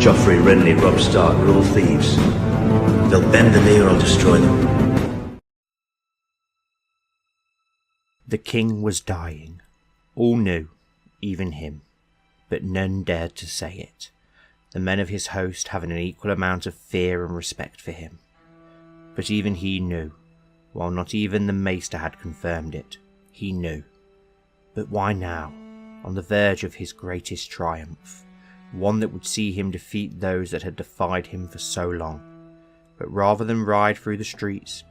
Joffrey, Renly, Robb Stark are all thieves. They'll bend the knee or I'll destroy them. The king was dying. All knew, even him, but none dared to say it, the men of his host having an equal amount of fear and respect for him. But even he knew, while not even the Maester had confirmed it, he knew. But why now, on the verge of his greatest triumph, one that would see him defeat those that had defied him for so long? But rather than ride through the streets,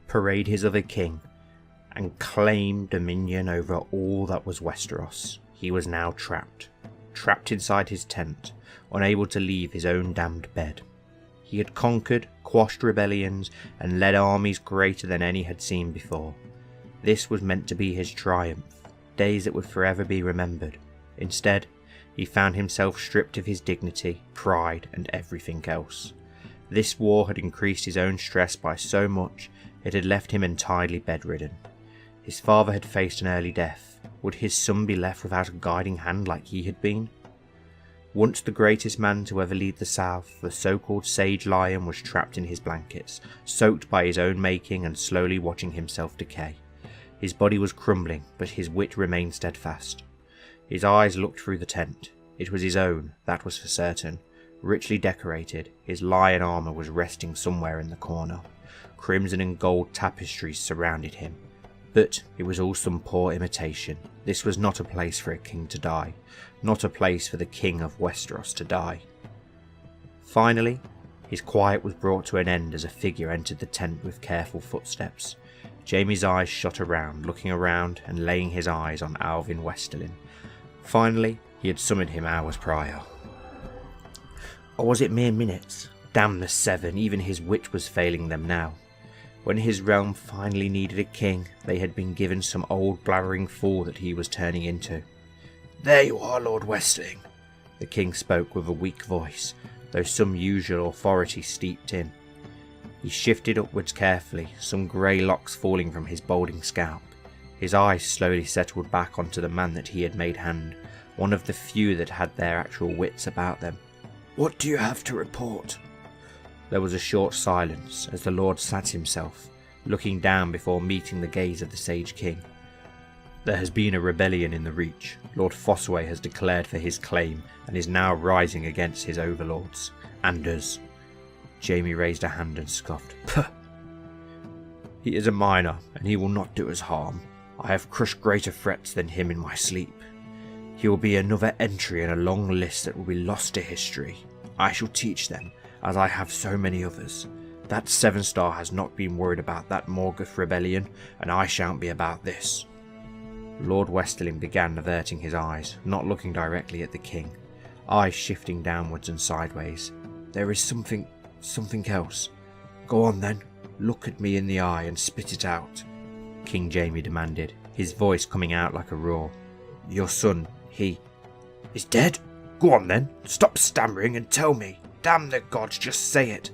parade his other king, and claim dominion over all that was Westeros, he was now trapped inside his tent, unable to leave his own damned bed. He had conquered, quashed rebellions, and led armies greater than any had seen before. This was meant to be his triumph, days that would forever be remembered. Instead, he found himself stripped of his dignity, pride, and everything else. This war had increased his own stress by so much, it had left him entirely bedridden. His father had faced an early death. Would his son be left without a guiding hand like he had been? Once the greatest man to ever lead the South, the so-called Sage Lion was trapped in his blankets, soaked by his own making and slowly watching himself decay. His body was crumbling, but his wit remained steadfast. His eyes looked through the tent. It was his own, that was for certain. Richly decorated, his lion armour was resting somewhere in the corner. Crimson and gold tapestries surrounded him. But it was all some poor imitation. This was not a place for a king to die. Not a place for the king of Westeros to die. Finally, his quiet was brought to an end as a figure entered the tent with careful footsteps. Jaime's eyes shot around, looking around and laying his eyes on Alvin Westerlin. Finally, he had summoned him hours prior. Or was it mere minutes? Damn the Seven, even his wit was failing them now. When his realm finally needed a king, they had been given some old blabbering fool that he was turning into. "There you are, Lord Westerling," the king spoke with a weak voice, though some usual authority steeped in. He shifted upwards carefully, some grey locks falling from his balding scalp. His eyes slowly settled back onto the man that he had made hand, one of the few that had their actual wits about them. "What do you have to report?" There was a short silence as the Lord sat himself, looking down before meeting the gaze of the Sage King. "There has been a rebellion in the Reach. Lord Fossaway has declared for his claim and is now rising against his overlords. Anders." Jaime raised a hand and scoffed. "Puh! He is a minor and he will not do us harm. I have crushed greater threats than him in my sleep. He will be another entry in a long list that will be lost to history. I shall teach them, as I have so many others. That Sevenstar has not been worried about that Morgoth rebellion, and I shan't be about this." Lord Westerling began averting his eyes, not looking directly at the king, eyes shifting downwards and sideways. "There is something else. Go on then, look at me in the eye and spit it out," King Jaime demanded, his voice coming out like a roar. "Your son, he is dead? Go on then, stop stammering and tell me. Damn the gods, just say it,"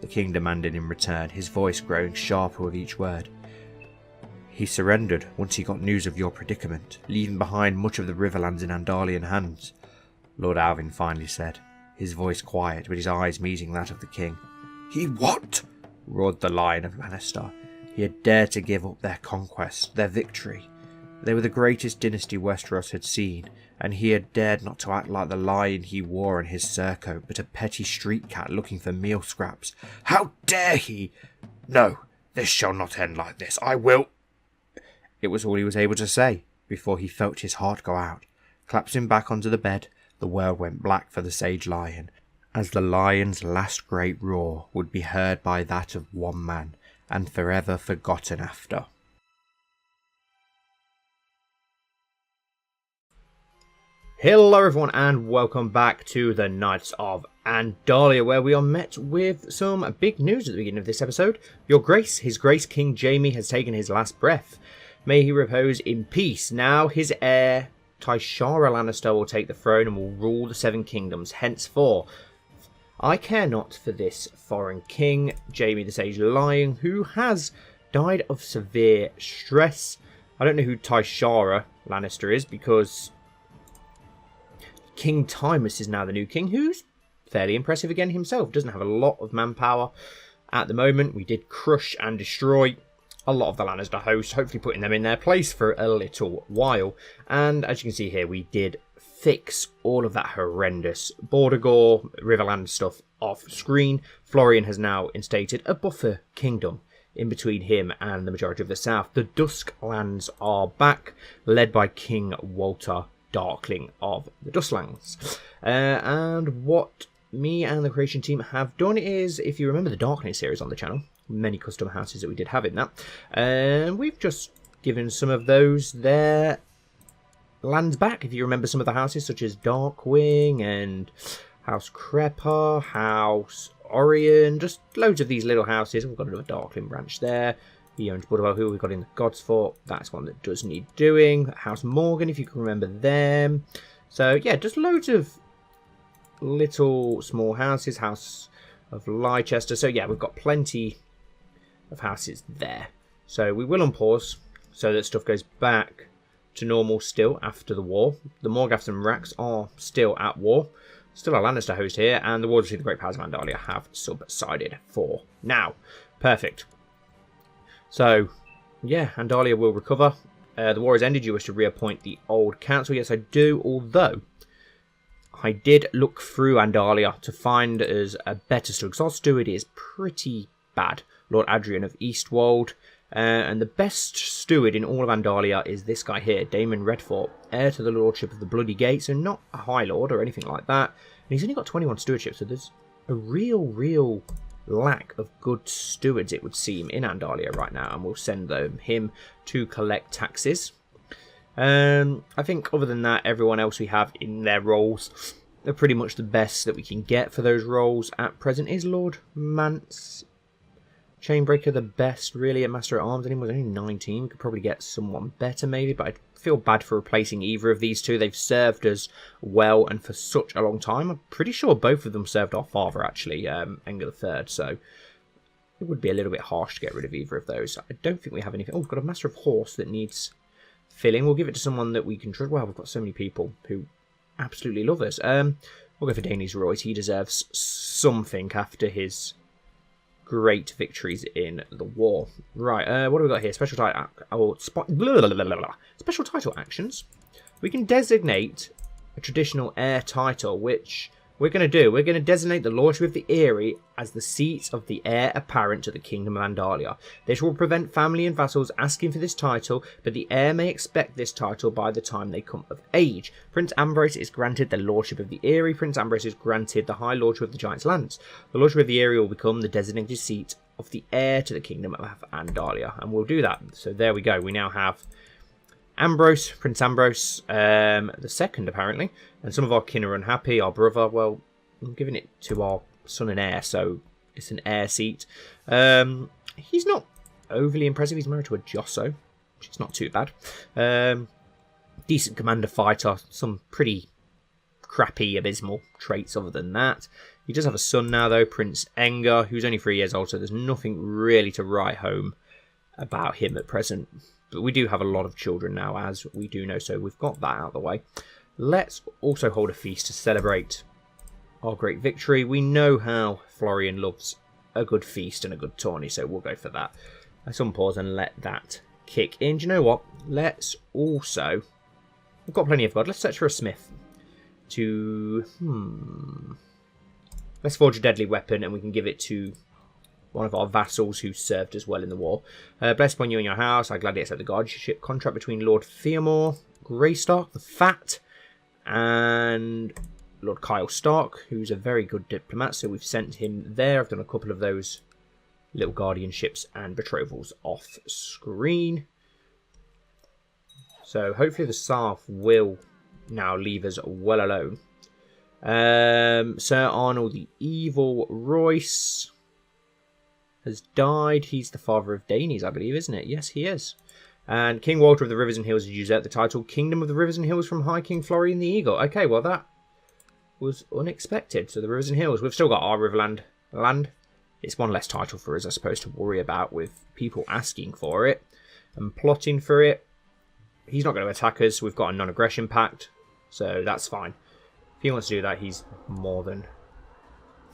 the king demanded in return, his voice growing sharper with each word. "He surrendered once he got news of your predicament, leaving behind much of the Riverlands in Andalian hands," Lord Alvin finally said, his voice quiet but his eyes meeting that of the king. "He what?" roared the Lion of Lannister. He had dared to give up their conquest, their victory. They were the greatest dynasty Westeros had seen, and he had dared not to act like the lion he wore on his surcoat, but a petty street cat looking for meal scraps. "How dare he? No, this shall not end like this. I will—" It was all he was able to say, before he felt his heart go out. Collapsing back onto the bed, the world went black for the Sage Lion, as the lion's last great roar would be heard by that of one man, and forever forgotten after. Hello everyone and welcome back to the Knights of Andalia, where we are met with some big news at the beginning of this episode. Your Grace, His Grace King Jaime has taken his last breath. May he repose in peace. Now his heir, Tyshaara Lannister, will take the throne and will rule the Seven Kingdoms henceforth. I care not for this foreign king, Jaime the Sage Lion, who has died of severe stress. I don't know who Tyshaara Lannister is, because King Tymus is now the new king. Who's fairly impressive again himself. Doesn't have a lot of manpower at the moment. We did crush and destroy a lot of the Lannister hosts, hopefully putting them in their place for a little while. And as you can see here, we did fix all of that horrendous border gore, Riverland stuff off screen. Florian has now instated a buffer kingdom in between him and the majority of the south. The Dusklands are back, led by King Walter Darkling of the Dusklands. And what me and the creation team have done is, if you remember the Darkling series on the channel, many custom houses that we did have in that, and we've just given some of those their lands back. If you remember some of the houses, such as Darkwing and House Crepper, House Orion, just loads of these little houses. We've got another Darkling branch there. He owns Budwell, who we've got in the God's Fort. That's one that does need doing. House Morgan, if you can remember them. So yeah, just loads of little small houses. House of Leicester. So yeah, we've got plenty of houses there. So we will unpause so that stuff goes back to normal still after the war. The Morgaths and Racks are still at war. Still a Lannister host here, and the wars between the Great Powers of Andalia have subsided for now. Perfect. So, yeah, Andalia will recover. The war has ended. You wish to reappoint the old council? Yes, I do, although I did look through Andalia to find us a better steward, because our steward is pretty bad. Lord Adrian of Eastwold. And the best steward in all of Andalia is this guy here, Daemon Redfort, heir to the Lordship of the Bloody Gate, so not a High Lord or anything like that. And he's only got 21 stewardship, so there's a real lack of good stewards, it would seem, in Andalia right now, and we'll send him to collect taxes. I think other than that, everyone else we have in their roles are pretty much the best that we can get for those roles at present. Is Lord Mance Chainbreaker the best, really, at Master at Arms? And he was only 19. We could probably get someone better, maybe, but I feel bad for replacing either of these two. They've served us well and for such a long time. I'm pretty sure both of them served our father, actually, Enger III, so it would be a little bit harsh to get rid of either of those. I don't think we have anything. Oh, we've got a Master of Horse that needs filling. We'll give it to someone that we can trust. Well, we've got so many people who absolutely love us. We'll go for Daenerys Royce. He deserves something after his great victories in the war. Right, what do we got here? Special title, special title actions. We can designate a traditional heir title, which we're going to do. We're going to designate the Lordship of the Eyrie as the seat of the heir apparent to the Kingdom of Andalia. This will prevent family and vassals asking for this title, but the heir may expect this title by the time they come of age. Prince Ambrose is granted the Lordship of the Eyrie. Prince Ambrose is granted the High Lordship of the Giants' Lands. The Lordship of the Eyrie will become the designated seat of the heir to the Kingdom of Andalia, and we'll do that. So there we go. We now have Ambrose, Prince Ambrose, the second apparently, and some of our kin are unhappy. Our brother, well, I'm giving it to our son and heir, so it's an heir seat. He's not overly impressive. He's married to a Josso, which is not too bad. Decent commander fighter, some pretty crappy, abysmal traits other than that. He does have a son now, though, Prince Enger, who's only 3 years old, so there's nothing really to write home about him at present. But we do have a lot of children now, as we do know, so we've got that out of the way. Let's also hold a feast to celebrate our great victory. We know how Florian loves a good feast and a good tourney, so we'll go for that. Let's unpause and let that kick in. Do you know what? Let's also... We've got plenty of God. Let's search for a smith to... Let's forge a deadly weapon, and we can give it to one of our vassals who served us well in the war. Blessed upon you and your house, I gladly accept the guardianship contract between Lord Theomore Greystark the Fat and Lord Kyle Stark, who's a very good diplomat, so we've sent him there. I've done a couple of those little guardianships and betrothals off screen. So hopefully the South will now leave us well alone. Sir Arnold the Evil Royce has died. He's the father of Daenerys, I believe, isn't it? Yes, he is. And King Walter of the Rivers and Hills has usurped the title Kingdom of the Rivers and Hills from High King Florian the Eagle. Okay, well that was unexpected. So the Rivers and Hills, we've still got our Riverland land. It's one less title for us, I suppose, to worry about with people asking for it and plotting for it. He's not going to attack us. We've got a non-aggression pact, so that's fine. If he wants to do that, he's more than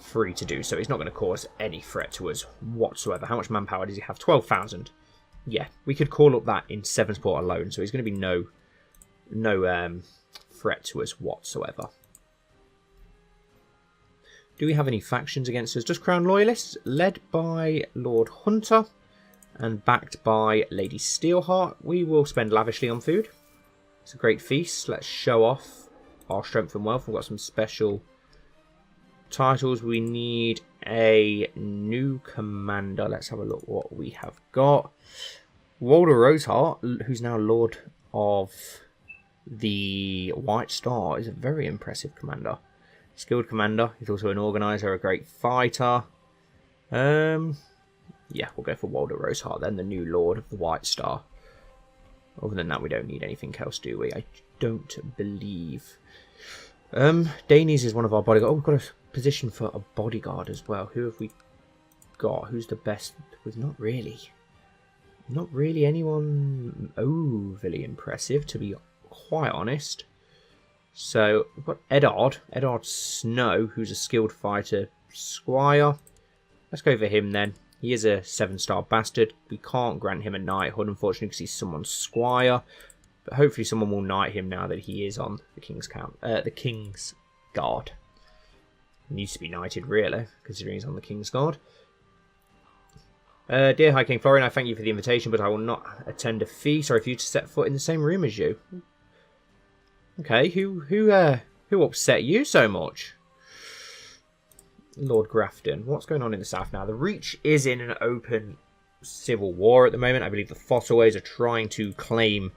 free to do so. He's not going to cause any threat to us whatsoever. How much manpower does he have? 12,000. Yeah, we could call up that in Sevensport alone, so he's going to be no threat to us whatsoever. Do we have any factions against us? Just Crown Loyalists, led by Lord Hunter and backed by Lady Steelheart. We will spend lavishly on food. It's a great feast. Let's show off our strength and wealth. We've got some special titles. We need a new commander. Let's have a look what we have got. Walder Roseheart, who's now Lord of the White Star, is a very impressive commander. Skilled commander. He's also an organizer, a great fighter. Yeah, we'll go for Walder Roseheart then, the new Lord of the White Star. Other than that, we don't need anything else, do we? I don't believe. Danes is one of our bodyguards. Oh, we've got a position for a bodyguard as well. Who have we got? Who's the best? Not really. Not really anyone overly impressive, to be quite honest. So, we've got Eddard Snow, who's a skilled fighter squire. Let's go for him then. He is a 7-star bastard. We can't grant him a knighthood, unfortunately, because he's someone's squire. But hopefully someone will knight him now that he is on the King's Guard. He needs to be knighted, really, considering he's on the King's Guard. Dear High King Florian, I thank you for the invitation, but I will not attend a feast or refuse to set foot in the same room as you. Okay, who upset you so much? Lord Grafton. What's going on in the south now? The Reach is in an open civil war at the moment. I believe the Fossleways are trying to claim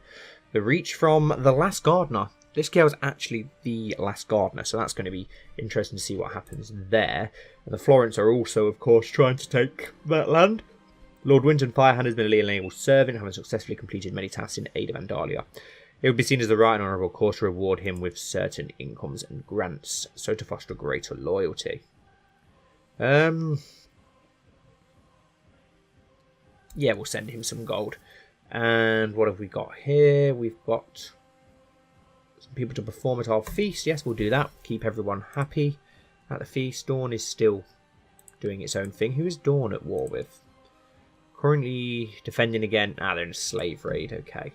the Reach from the Last Gardener. This girl's actually the Last Gardener, so that's going to be interesting to see what happens there. And the Florents are also, of course, trying to take that land. Lord Winton Firehand has been a legal able servant, having successfully completed many tasks in aid of Andalia. It would be seen as the right and honourable course to reward him with certain incomes and grants, so to foster greater loyalty. Yeah, we'll send him some gold. And what have we got here? We've got some people to perform at our feast. Yes, we'll do that. Keep everyone happy at the feast. Dawn is still doing its own thing. Who is Dawn at war with? Currently defending again. Ah, they're in a slave raid. Okay.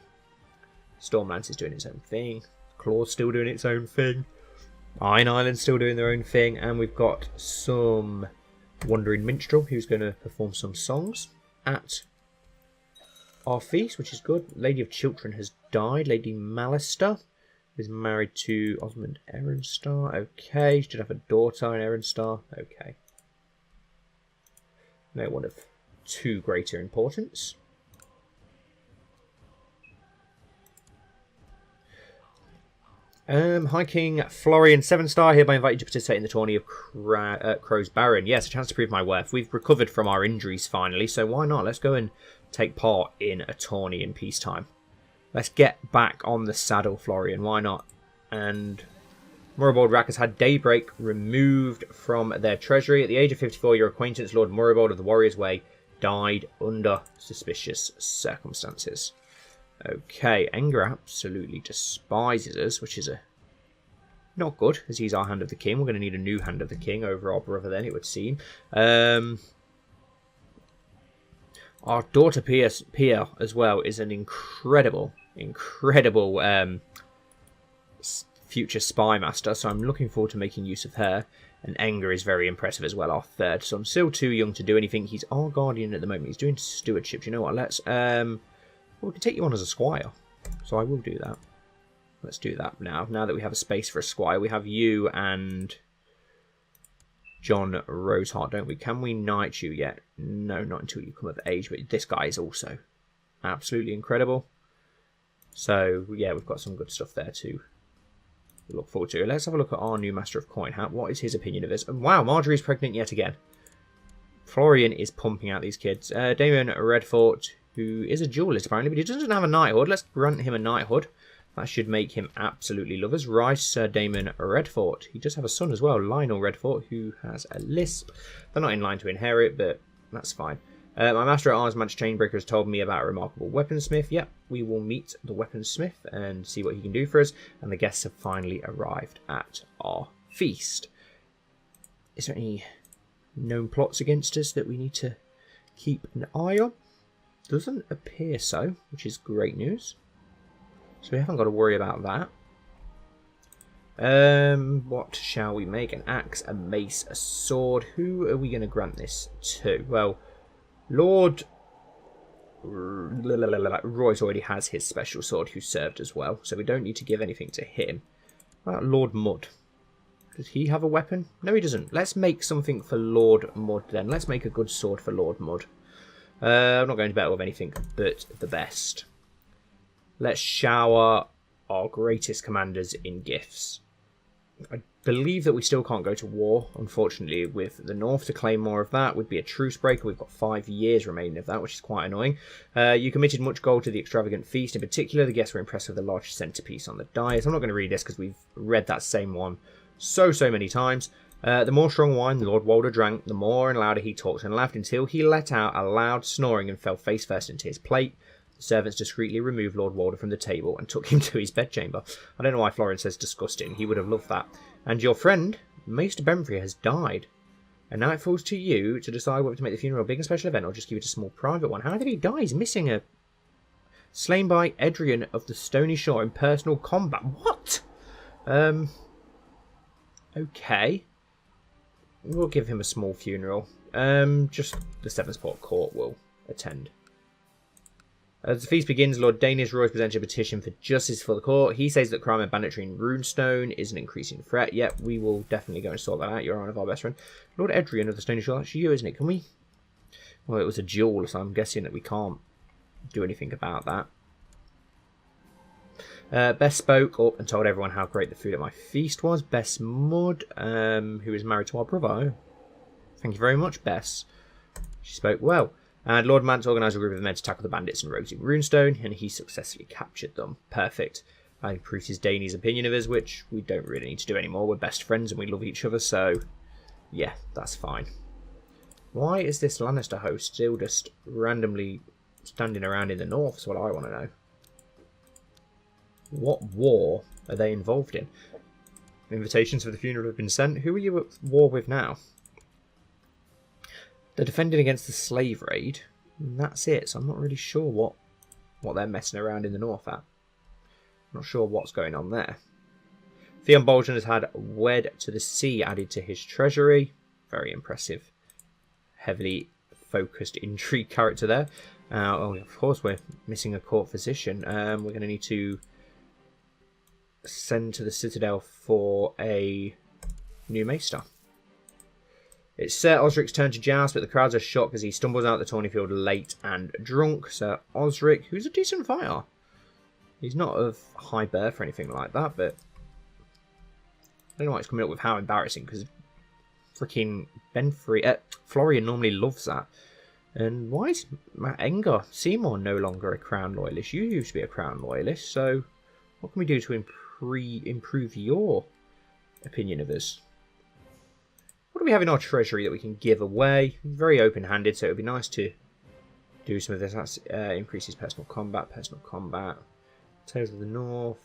Stormlance is doing its own thing. Claw's still doing its own thing. Iron Island's still doing their own thing. And we've got some wandering minstrel who's going to perform some songs at our feast, which is good. Lady of Chiltern has died. Lady Mallister is married to Osmond Erenstar. Okay. She should have a daughter in Erenstar. Okay. No one of too greater importance. High King Florian 7-star, hereby invite you to participate in the tourney of Crow's Baron. Yes, a chance to prove my worth. We've recovered from our injuries finally, so why not? Let's go and take part in a tourney in peacetime. Let's get back on the saddle, Florian. Why not? And Morribold Rack has had Daybreak removed from their treasury. At the age of 54, your acquaintance, Lord Morribold of the Warrior's Way, died under suspicious circumstances. Okay, Enger absolutely despises us, which is not good, as he's our Hand of the King. We're going to need a new Hand of the King over our brother then, it would seem. Our daughter Pia as well is an incredible future spy master, so I'm looking forward to making use of her. And Enger is very impressive as well, our third. So I'm still too young to do anything. He's our guardian at the moment. He's doing stewardship. You know what? Let's we can take you on as a squire. So I will do that. Let's do that now. Now that we have a space for a squire, we have you and John Roseheart, don't we? Can we knight you yet? No, not until you come of age. But this guy is also absolutely incredible. So yeah, we've got some good stuff there too. Look forward to. Let's have a look at our new Master of Coin Hat. What is his opinion of this? And wow, Marjorie's pregnant yet again. Florian is pumping out these kids. Damon Redfort, who is a duelist apparently, but he doesn't have a knighthood. Let's grant him a knighthood. That should make him absolutely lovers. Rice Damon Redfort. He does have a son as well, Lionel Redfort, who has a lisp. They're not in line to inherit, but that's fine. My Master at Arms, Manch Chainbreaker, has told me about a remarkable weaponsmith. Yep, we will meet the weaponsmith and see what he can do for us. And the guests have finally arrived at our feast. Is there any known plots against us that we need to keep an eye on? Doesn't appear so, which is great news. So we haven't got to worry about that. What shall we make? An axe, a mace, a sword. Who are we going to grant this to? Well, Lord Royce already has his special sword, who served as well, so we don't need to give anything to him. What about Lord Mud? Does he have a weapon? No, he doesn't. Let's make something for Lord Mud then. Let's make a good sword for Lord Mud. I'm not going to battle with anything but the best. Let's shower our greatest commanders in gifts. I believe that we still can't go to war, unfortunately, with the North. To claim more of that would be a truce breaker. We've got 5 years remaining of that, which is quite annoying. You committed much gold to the extravagant feast. In particular, the guests were impressed with the large centerpiece on the dais. I'm not going to read this because we've read that same one so many times. The more strong wine Lord Walder drank, the more and louder he talked and laughed until he let out a loud snoring and fell face first into his plate. The servants discreetly removed Lord Walder from the table and took him to his bedchamber. I don't know why Florian says disgusting. He would have loved that. And your friend, Maester Benfrey, has died. And now it falls to you to decide whether to make the funeral a big and special event or just give it a small private one. How did he die? He's missing a... Slain by Edrian of the Stony Shore in personal combat. What? Okay. We'll give him a small funeral. Just the Sevenstar court will attend. As the feast begins, Lord Danis Royce presents a petition for justice for the court. He says that crime and banditry in Runestone is an increasing threat. Yep, we will definitely go and sort that out. You're one of our best friend. Lord Edrian of the Stony Shore, that's you, isn't it? Can we... Well, it was a duel, so I'm guessing that we can't do anything about that. Bess spoke up and told everyone how great the food at my feast was. Bess Mudd, who is married to our brother. Oh, thank you very much, Bess. She spoke well. And Lord Mance organised a group of men to tackle the bandits and rogues in Runestone, and he successfully captured them. Perfect. I improved his Danie's opinion of us, which we don't really need to do anymore. We're best friends and we love each other, so yeah, that's fine. Why is this Lannister host still just randomly standing around in the north? That's what I want to know. What war are they involved in? Invitations for the funeral have been sent. Who are you at war with now? They're defending against the slave raid. And that's it. So I'm not really sure what they're messing around in the north at. Not sure what's going on there. Theon Bolton has had Wed to the Sea added to his treasury. Very impressive. Heavily focused intrigue character there. Oh, of course, we're missing a court physician. We're going to need to send to the Citadel for a new Maester. It's Sir Osric's turn to joust, but the crowds are shocked as he stumbles out the tourney field late and drunk. Sir Osric, who's a decent fighter. He's not of high birth or anything like that, but I don't know why it's coming up with how embarrassing, because freaking Florian normally loves that. And why is Matt Seymour no longer a Crown Loyalist? You used to be a Crown Loyalist, so what can we do to improve your opinion of us? What do we have in our treasury that we can give away? Very open-handed, so it would be nice to do some of this. That's increases personal combat. Tales of the North.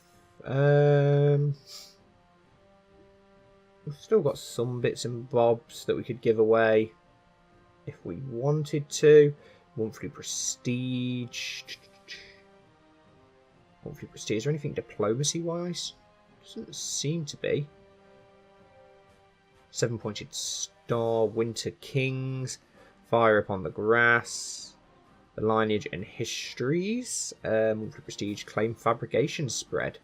We've still got some bits and bobs that we could give away if we wanted to. Monthly prestige. Monthly prestige. Is there anything diplomacy-wise? Doesn't seem to be. 7-pointed star, Winter Kings, Fire Upon the Grass, the lineage and histories, monthly prestige, claim fabrication spread.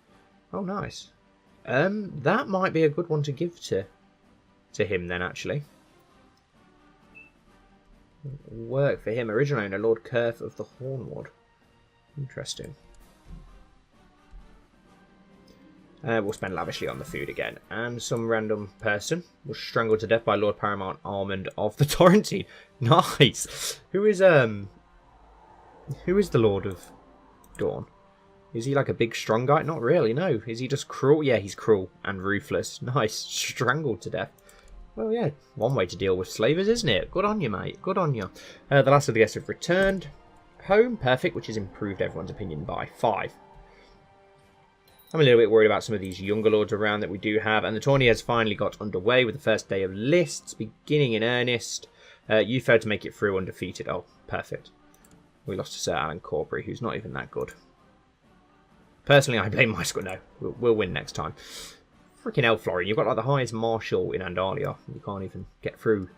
Oh, nice. That might be a good one to give to him then, actually. Work for him. Original owner, Lord Kurth of the Hornwood. Interesting. We'll spend lavishly on the food again. And some random person was strangled to death by Lord Paramount Armand of the Torrentine. Nice! Who is the Lord of Dawn? Is he like a big strong guy? Not really, no. Is he just cruel? Yeah, he's cruel and ruthless. Nice. Strangled to death. Well, yeah, one way to deal with slavers, isn't it? Good on you, mate. Good on you. The last of the guests have returned home. Perfect, which has improved everyone's opinion by 5. I'm a little bit worried about some of these younger lords around that we do have. And the tourney has finally got underway with the first day of lists beginning in earnest. You failed to make it through undefeated. Oh, perfect. We lost to Sir Alan Corbury, who's not even that good. Personally, I blame my squad. No, we'll win next time. Freaking hell, Florian. You've got like the highest marshal in Andalia. You can't even get through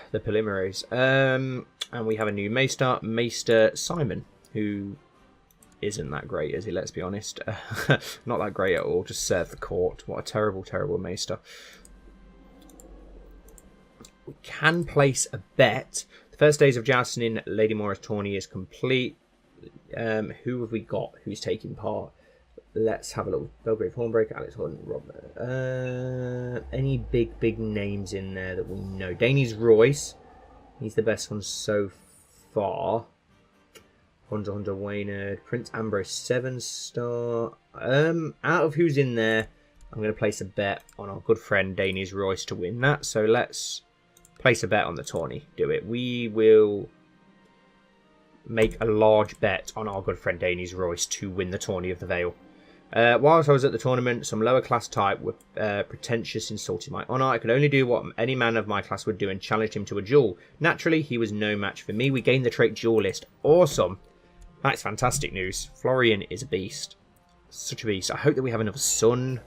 the preliminaries. And we have a new Maester Simon, who isn't that great, is he? Let's be honest. Not that great at all. Just serve the court. What a terrible, terrible Maester. We can place a bet. The first days of jousting in Lady Moira's tourney is complete. Who have we got who's taking part? Let's have a look. Belgrave Hornbreaker, Alex Holden, Rob. Any big names in there that we know? Danie's Royce. He's the best one so far. Hunter Waynard, Prince Ambrose Sevenstar. Out of who's in there, I'm going to place a bet on our good friend Danie's Royce to win that. So let's place a bet on the tourney. Do it. We will make a large bet on our good friend Danie's Royce to win the tourney of the Vale. Whilst I was at the tournament, some lower class type were pretentious, insulting my honour. I could only do what any man of my class would do and challenged him to a duel. Naturally, he was no match for me. We gained the trait duelist. Awesome. That's fantastic news. Florian is a beast. Such a beast. I hope that we have another son.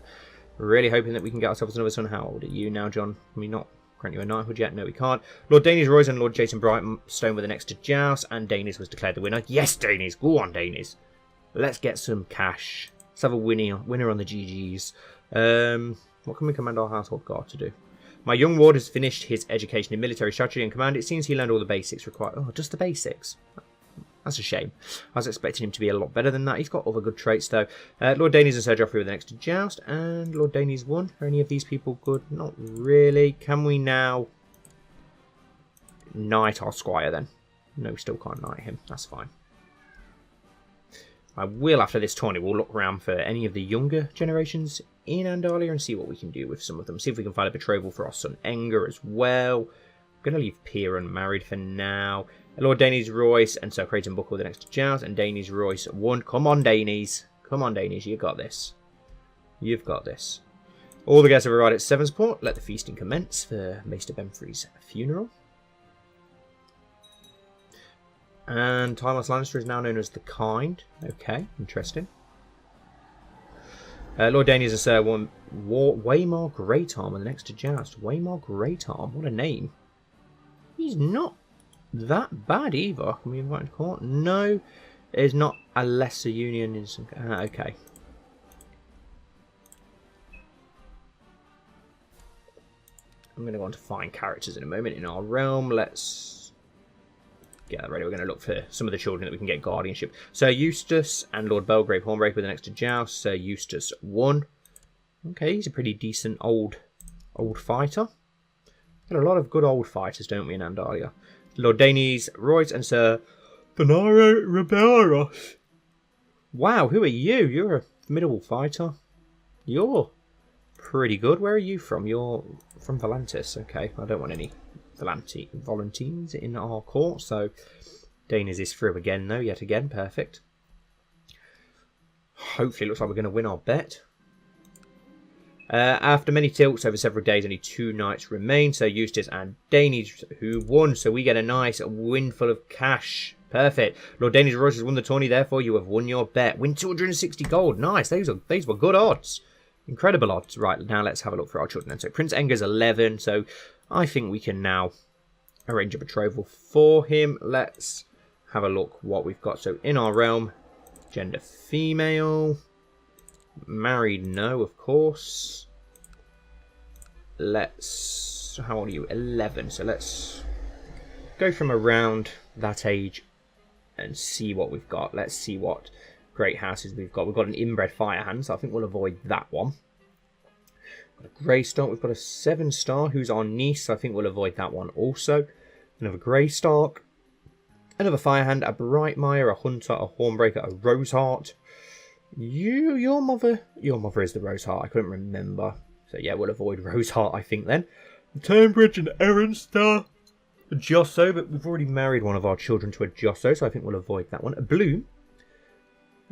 Really hoping that we can get ourselves another son. How old are you now, John? Can we not grant you a knighthood yet? No, we can't. Lord Danie's Royce and Lord Jason Brightstone were the next to joust, and Danie's was declared the winner. Yes, Danie's. Go on, Danie's. Let's get some cash. Let's have a winner on the GGs. What can we command our household guard to do? My young ward has finished his education in military strategy and command. It seems he learned all the basics required. Oh, just the basics. That's a shame. I was expecting him to be a lot better than that. He's got other good traits, though. Lord Danie's and Sir Joffrey were the next to joust, and Lord Danie's won. Are any of these people good? Not really. Can we now knight our squire, then? No, we still can't knight him. That's fine. I will, after this tourney, we'll look around for any of the younger generations in Andalia and see what we can do with some of them. See if we can find a betrothal for our son Enger as well. I'm going to leave Pier unmarried for now. Lord Danie's Royce and Sir Creighton Booker were the next to joust, and Danie's Royce won. Come on, Danie's. Come on, Danie's. You got this. You've got this. All the guests have arrived at Sevensport. Let the feasting commence for Maester Benfrey's funeral. And Tylos Lannister is now known as the Kind. Okay, interesting. Lord Danie's and Sir Waymar Greatarm are the next to joust. Waymar Greatarm, what a name. He's not that bad either. Can we invite him to court? No, it's not a lesser union. In some... okay. I'm going to go on to find characters in a moment in our realm. Let's get that ready. We're going to look for some of the children that we can get guardianship. Sir Eustace and Lord Belgrave Hornbreaker were the next to joust. Sir Eustace won. Okay, he's a pretty decent old fighter. Got a lot of good old fighters, don't we, in Andalia? Lord Danie's Royce and Sir Benaro Riberos. Wow, who are you? You're a formidable fighter. You're pretty good. Where are you from? You're from Volantis. Okay, I don't want any Volantines in our court, so Danie's is through again, though, yet again. Perfect. Hopefully, it looks like we're going to win our bet. After many tilts over several days, only 2 knights remain. So Eustace and Danie's who won. So we get a nice windful of cash. Perfect. Lord Danie's Royce has won the tourney. Therefore, you have won your bet. Win 260 gold. Nice. These were good odds. Incredible odds. Right, now let's have a look for our children. So Prince Enger's 11. So I think we can now arrange a betrothal for him. Let's have a look what we've got. So in our realm, gender female. Married, no, of course. Let's... how old are you? 11. So let's go from around that age and see what we've got. Let's see what great houses we've got. We've got an inbred firehand, so I think we'll avoid that one. Got a grey Stark. We've got a 7-star who's our niece, so I think we'll avoid that one also. Another grey Stark. Another firehand, a Brightmire, a Hunter, a Hornbreaker, a Roseheart. Your mother is the Roseheart. I couldn't remember. So yeah, we'll avoid Roseheart, I think, then. Turnbridge and Erenstar. A Josso, but we've already married one of our children to a Josso, so I think we'll avoid that one. A Bloom.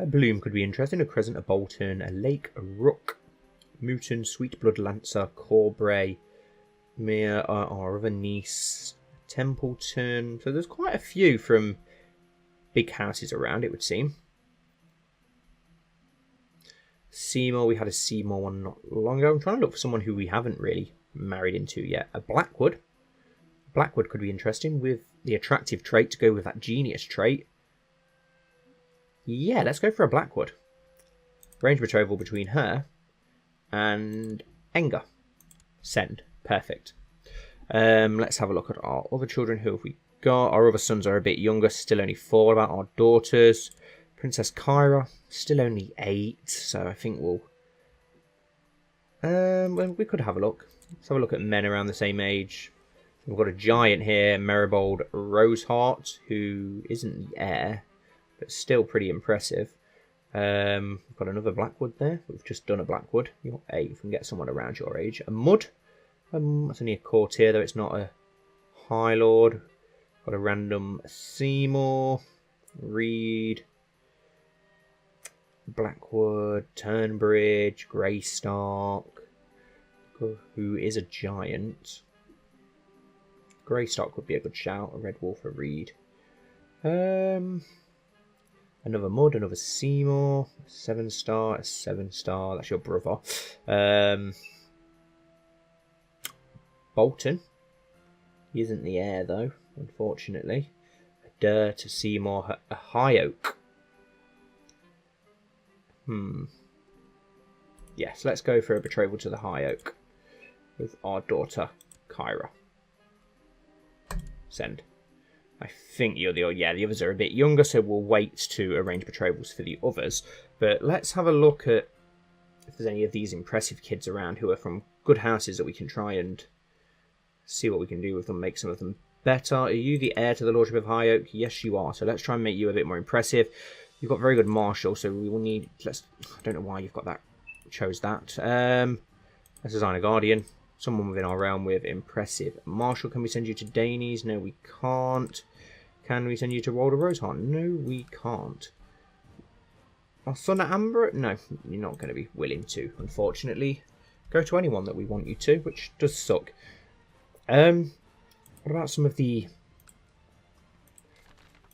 A Bloom could be interesting. A Crescent, a Bolton, a Lake, a Rook, Muton, Sweetblood Lancer, Corbray, Mia, our other niece, Templeton. So there's quite a few from big houses around, it would seem. Seymour, we had a Seymour one not long ago. I'm trying to look for someone who we haven't really married into yet. A Blackwood. Blackwood could be interesting with the attractive trait to go with that genius trait. Yeah, let's go for a Blackwood. Range betrothal between her and Enga. Send. Perfect. Let's have a look at our other children. Who have we got? Our other sons are a bit younger, still only 4. About our daughters. Princess Kyra, still only 8, so I think we'll... well, we could have a look. Let's have a look at men around the same age. We've got a giant here, Maribold Roseheart, who isn't the heir, but still pretty impressive. We've got another Blackwood there. We've just done a Blackwood. You're 8, if we can get someone around your age. A Mud. That's only a courtier, though it's not a High Lord. Got a random Seymour. Reed. Blackwood, Turnbridge, Greystock, who is a giant. Greystock would be a good shout. A Red Wolf, a Reed. Another Mud, another Seymour, a 7-star, a 7-star. That's your brother. Bolton. He isn't the heir though, unfortunately. A Dirt, a Seymour, a High Oak. Yes, let's go for a betrothal to the High Oak with our daughter, Kyra. Send. I think you're the... Yeah, the others are a bit younger, so we'll wait to arrange betrothals for the others. But let's have a look at if there's any of these impressive kids around who are from good houses that we can try and see what we can do with them, make some of them better. Are you the heir to the Lordship of High Oak? Yes, you are. So let's try and make you a bit more impressive. You've got very good martial, so we will need... I don't know why you've got that. Chose that. Let's design a guardian. Someone within our realm with impressive martial. Can we send you to Danes? No, we can't. Can we send you to Walder Roseheart? No, we can't. Our son at Amber? No, you're not going to be willing to, unfortunately. Go to anyone that we want you to, which does suck. What about some of the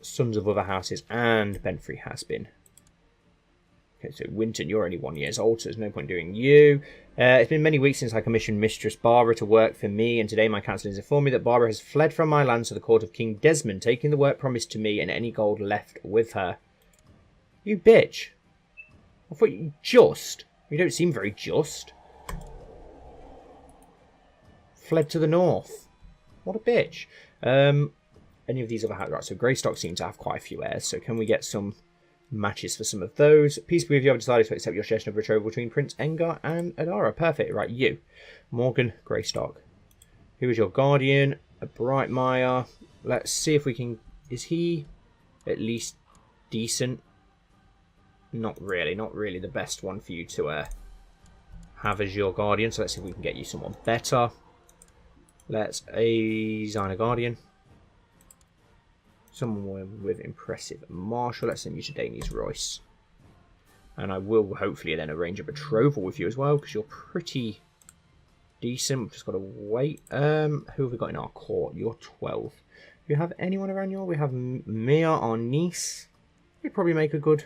sons of other houses? And Benfrey has been. Okay, so Winton, you're only 1 year old, so there's no point doing you. It's been many weeks since I commissioned Mistress Barbara to work for me, and today my council has informed me that Barbara has fled from my lands to the court of King Desmond, taking the work promised to me and any gold left with her. You bitch. I thought you just. You don't seem very just. Fled to the north. What a bitch. Any of these other houses? Right, so Greystock seem to have quite a few heirs, so can we get some matches for some of those? Peace be with you. I've decided to accept your suggestion of betrothal between Prince Engar and Adara. Perfect. Right, you. Morgan Greystock. Who is your guardian? A Brightmire. Let's see if we can... Is he at least decent? Not really. Not really the best one for you to have as your guardian. So let's see if we can get you someone better. Let's design a guardian. Someone with impressive martial. Let's send you to Danes Royce. And I will hopefully then arrange a betrothal with you as well, because you're pretty decent. We've just got to wait. Who have we got in our court? You're 12. Do you have anyone around you? We have Mia, our niece. We'd probably make a good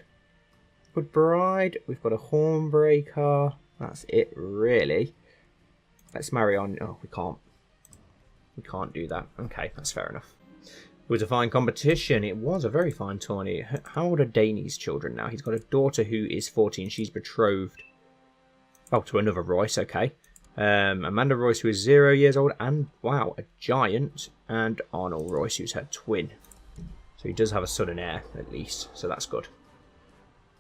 bride. We've got a Hornbreaker. That's it, really. Let's marry on... Oh, we can't. We can't do that. Okay, that's fair enough. It was a fine competition. It was a very fine tourney. How old are Danie's children now? He's got a daughter who is 14. She's betrothed. Oh, to another Royce. Okay. Amanda Royce, who is 0 years old. And, wow, a giant. And Arnold Royce, who's her twin. So he does have a son and heir, at least. So that's good.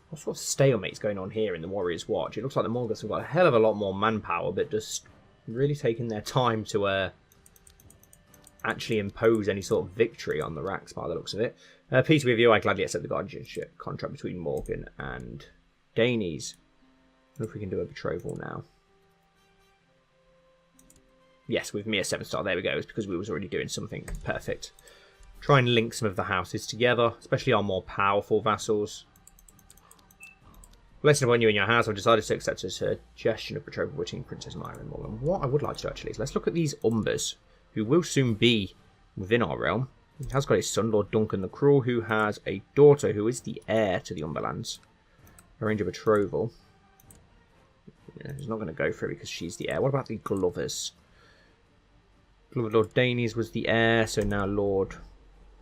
What sort of stalemate's going on here in the Warriors' Watch? It looks like the Morgans have got a hell of a lot more manpower, but just really taking their time to... actually impose any sort of victory on the racks by the looks of it. Peace with you. I gladly accept the guardianship contract between Morgan and Danes. I wonder if we can do a betrothal now. Yes, with me a 7-star. There we go. It's because we was already doing something perfect. Try and link some of the houses together, especially our more powerful vassals. Blessing upon you in your house, I've decided to accept a suggestion of betrothal between Princess Maya and Morgan. What I would like to do, actually, is let's look at these Umbers, who will soon be within our realm. He has got his son, Lord Duncan the Cruel, who has a daughter who is the heir to the Umberlands. Arrange a betrothal. Yeah, he's not going to go for it because she's the heir. What about the Glovers? Lord Danes was the heir, so now Lord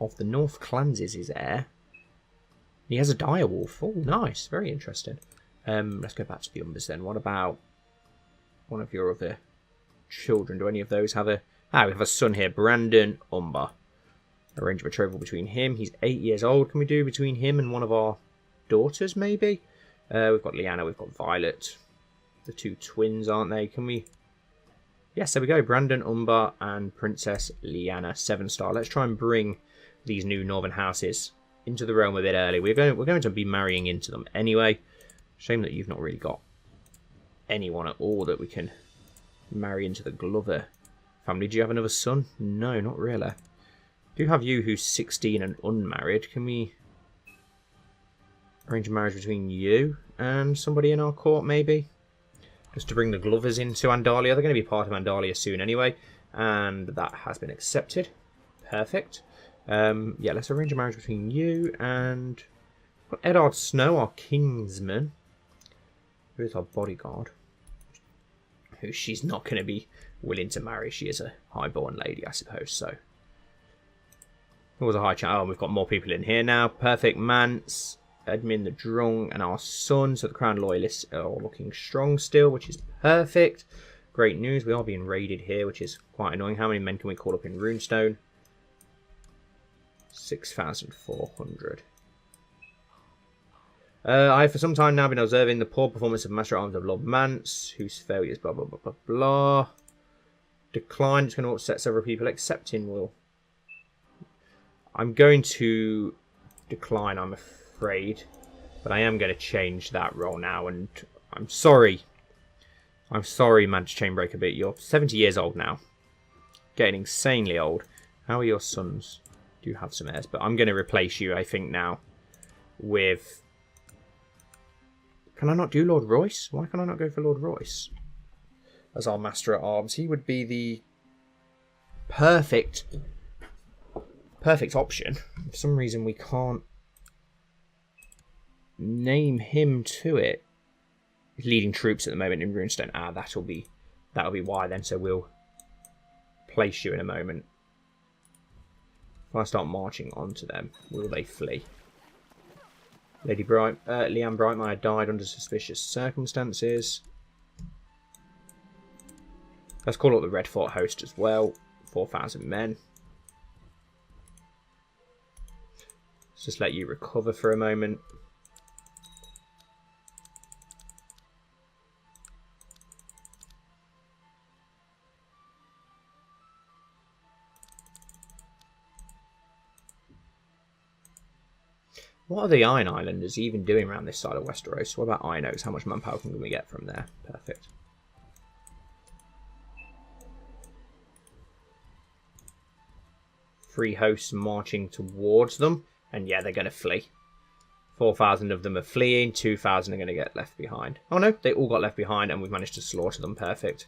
of the North Clans is his heir. He has a direwolf. Oh, nice. Very interesting. Let's go back to the Umbers then. What about one of your other children? Do any of those have a... Ah, we have a son here. Brandon Umber. Arrange a betrothal between him. He's 8 years old. Can we do between him and one of our daughters, maybe? We've got Lyanna. We've got Violet. The two twins, aren't they? Can we... Yes, there we go. Brandon Umber and Princess Lyanna Sevenstar. Let's try and bring these new northern houses into the realm a bit early. We're going to be marrying into them anyway. Shame that you've not really got anyone at all that we can marry into the Glover family. Do you have another son? No, not really. Do have you who's 16 and unmarried. Can we arrange a marriage between you and somebody in our court, maybe? Just to bring the Glovers into Andalia. They're going to be part of Andalia soon anyway. And that has been accepted. Perfect. Yeah, let's arrange a marriage between you and Eddard Snow, our kinsman. Who is our bodyguard? Who she's not going to be willing to marry. She is a highborn lady, I suppose, so. There was a high chance. Oh, we've got more people in here now. Perfect. Mance, Edmund the Drung, and our son. So the Crown Loyalists are all looking strong still, which is perfect. Great news. We are being raided here, which is quite annoying. How many men can we call up in Runestone? 6,400. I have for some time now been observing the poor performance of Master at Arms of Lord Mance, whose failures blah blah blah blah blah. Decline. It's going to upset several people. Accepting will. I'm going to decline, I'm afraid, but I am going to change that role now. And I'm sorry. I'm sorry, Mance Chainbreaker, but you're 70 years old now, getting insanely old. How are your sons? Do have some heirs, but I'm going to replace you, I think, now with... Can I not do Lord Royce? Why can I not go for Lord Royce as our Master at Arms? He would be the perfect option. For some reason, we can't name him to it. He's leading troops at the moment in Runestone. Ah, that'll be why then. So we'll place you in a moment. If I start marching onto them, will they flee? Leanne Brightmire died under suspicious circumstances. Let's call up the Red Fort host as well. 4,000 men. Let's just let you recover for a moment. What are the Iron Islanders even doing around this side of Westeros? What about Iron Oaks? How much manpower can we get from there? Perfect. Three hosts marching towards them. And yeah, they're going to flee. 4,000 of them are fleeing. 2,000 are going to get left behind. Oh no, they all got left behind and we've managed to slaughter them. Perfect.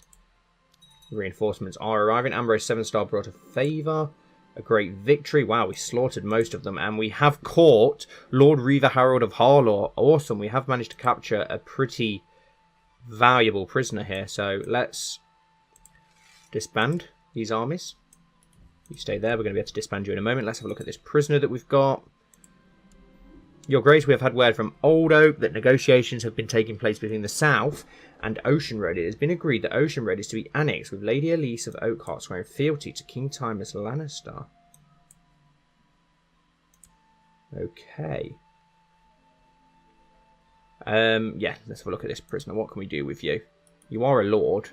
Reinforcements are arriving. Ambrose Sevenstar brought a favour. A great victory. Wow, we slaughtered most of them. And we have caught Lord Reaver Harold of Harlaw. Awesome. We have managed to capture a pretty valuable prisoner here. So let's disband these armies. You stay there. We're going to be able to disband you in a moment. Let's have a look at this prisoner that we've got. Your Grace, we have had word from Old Oak that negotiations have been taking place between the South and Ocean Road. It has been agreed that Ocean Road is to be annexed, with Lady Elise of Oakhart swearing fealty to King Tymus Lannister. Okay. Yeah, let's have a look at this prisoner. What can we do with you? You are a lord.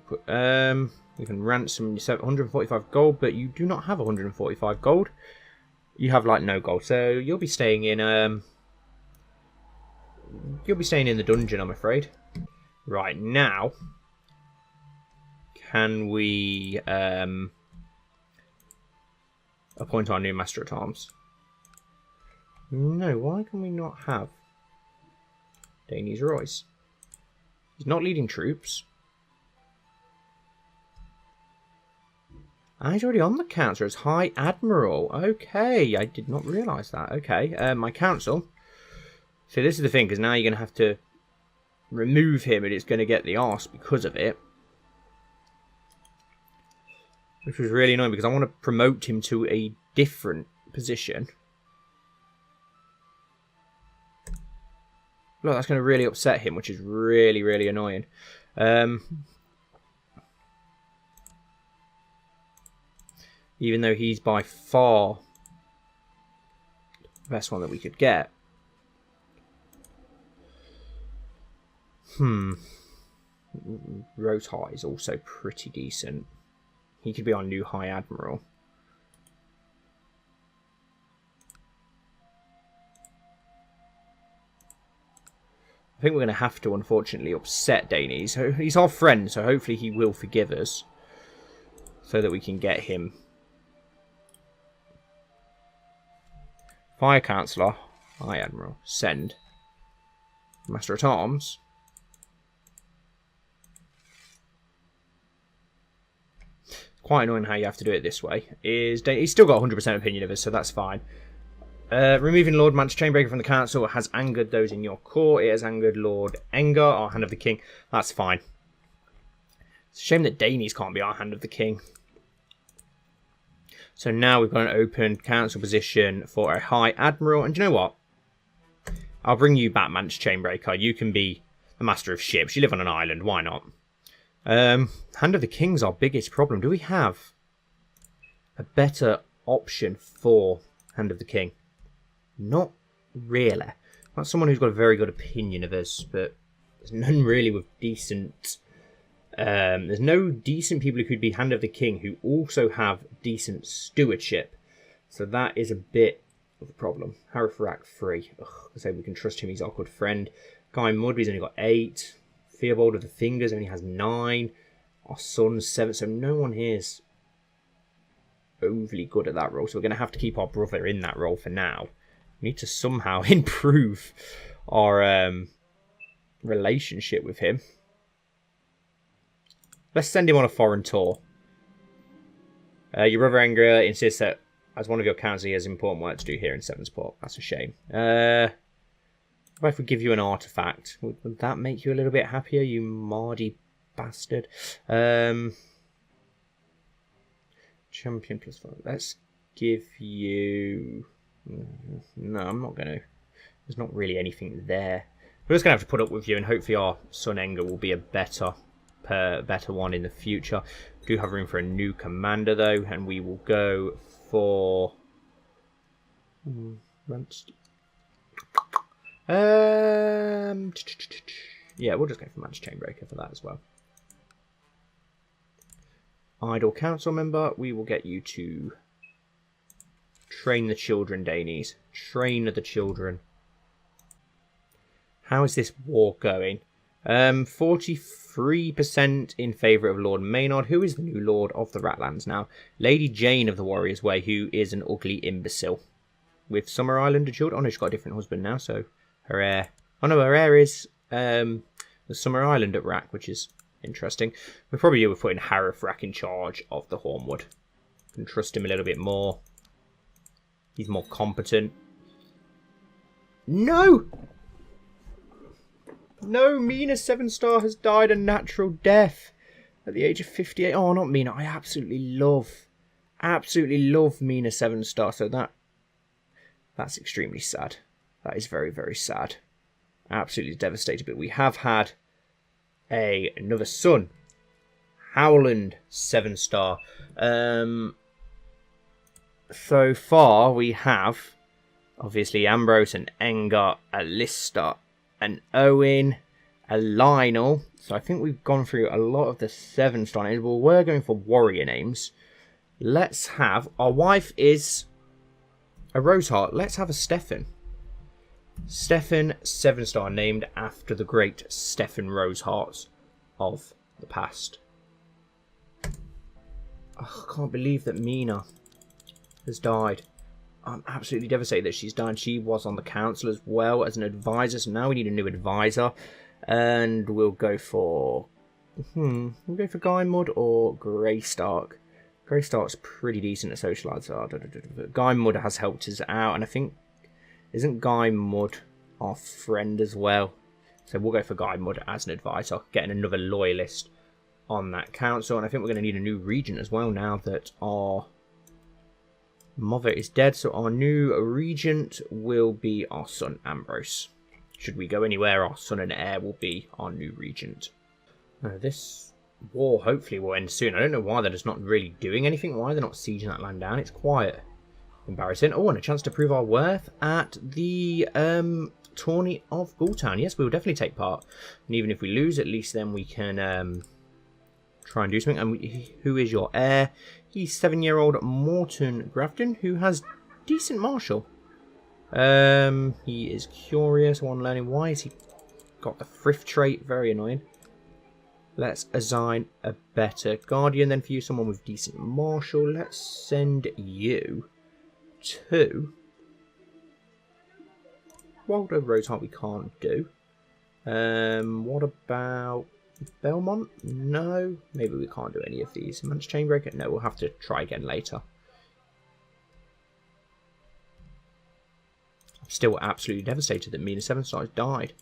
We can ransom you 145 gold, but you do not have 145 gold. You have like no gold, so you'll be staying in the dungeon, I'm afraid. Right now, can we appoint our new Master at Arms? No, why can we not have Daenerys Royce. He's not leading troops. Ah, he's already on the council as High Admiral. Okay, I did not realise that. Okay, my council. So this is the thing, because now you're going to have to remove him and it's going to get the arse because of it. Which was really annoying because I want to promote him to a different position. Look, that's going to really upset him, which is really, really annoying. Even though he's by far the best one that we could get. Rose Heart is also pretty decent. He could be our new High Admiral. I think we're going to have to, unfortunately, upset Daenerys. So he's our friend, so hopefully he will forgive us. So that we can get him. Fire Councillor. High Admiral. Send. Master at Arms. Quite annoying how you have to do it this way. He's still got 100% opinion of us, so that's fine. Removing Lord Mance Chainbreaker from the council has angered those in your court. It has angered Lord Engar, our Hand of the King. That's fine. It's a shame that Daenerys can't be our Hand of the King. So now we've got an open council position for a High Admiral. And do you know what? I'll bring you back, Mance Chainbreaker. You can be the Master of Ships. You live on an island. Why not? Hand of the King's our biggest problem. Do we have a better option for Hand of the King? Not really. Not someone who's got a very good opinion of us, but there's none really with decent... there's no decent people who could be Hand of the King who also have decent stewardship. So that is a bit of a problem. Harifrak 3. I say we can trust him. He's our good friend. Guy Mudby's only got 8. Fearbold of the Fingers only has 9. Our son's 7. So no one here's overly good at that role. So we're going to have to keep our brother in that role for now. We need to somehow improve our relationship with him. Let's send him on a foreign tour. Your brother Anger insists that as one of your counts he has important work to do here in Sevensport. That's a shame. What if we give you an artifact? Would that make you a little bit happier, you mardy bastard? Champion plus 5. Let's give you... No, I'm not going to. There's not really anything there. We're just going to have to put up with you, and hopefully our son Enger will be a better one in the future. We do have room for a new commander, though, and we will go for... yeah, we'll just go for Mance Chainbreaker for that as well. Idle council member, we will get you to train the children, Daenerys. Train the children. How is this war going? 43% in favour of Lord Maynard, who is the new Lord of the Ratlands now. Lady Jane of the Warrior's Way, who is an ugly imbecile. With Summer Island, a child. Oh no, she's got a different husband now, so her heir... Oh no, her heir is the Summer Island at Rack, which is interesting. We're probably putting Harif Rack in charge of the Hornwood. Can trust him a little bit more. He's more competent. No! No, Mina Sevenstar has died a natural death at the age of 58. Oh, not Mina. I absolutely love Mina Sevenstar. So that's extremely sad. That is very, very sad. Absolutely devastated. But we have had another son, Howland Sevenstar. So far we have obviously Ambrose and Engar, a Lister, an Owen, a Lionel. So I think we've gone through a lot of the Sevenstar names. Well, we're going for warrior names. Let's have... Our wife is a Roseheart. Let's have a Stefan. Stefan Sevenstar, named after the great Stefan Rosehearts of the past. Oh, I can't believe that Mina has died. I'm absolutely devastated that she's died. She was on the council as well as an advisor, so now we need a new advisor. And we'll go for... we'll go for Guy Mudd or Grey Stark. Grey Stark's pretty decent at socialise. Guy Mudd has helped us out, and I think... Isn't Guy Mudd our friend as well? So we'll go for Guy Mudd as an advisor, getting another loyalist on that council. And I think we're going to need a new regent as well now that our mother is dead. So our new regent will be our son Ambrose. Should we go anywhere, our son and heir will be our new regent. This war hopefully will end soon. I don't know why they're just not really doing anything. Why they're not sieging that land down. It's quiet. Embarrassing. Oh, and a chance to prove our worth at the tourney of Ghoultown. Yes, we will definitely take part. And even if we lose, at least then we can try and do something. And who is your heir? He's 7-year-old Morton Grafton, who has decent martial. He is curious. One learning. Why has he got the thrift trait? Very annoying. Let's assign a better guardian then for you. Someone with decent martial. Let's send you to Waldo Roseheart. We can't do. What about Belmont? No. Maybe we can't do any of these. Manch Chainbreaker? No, we'll have to try again later. I'm still absolutely devastated that Mina Sevenstar has died.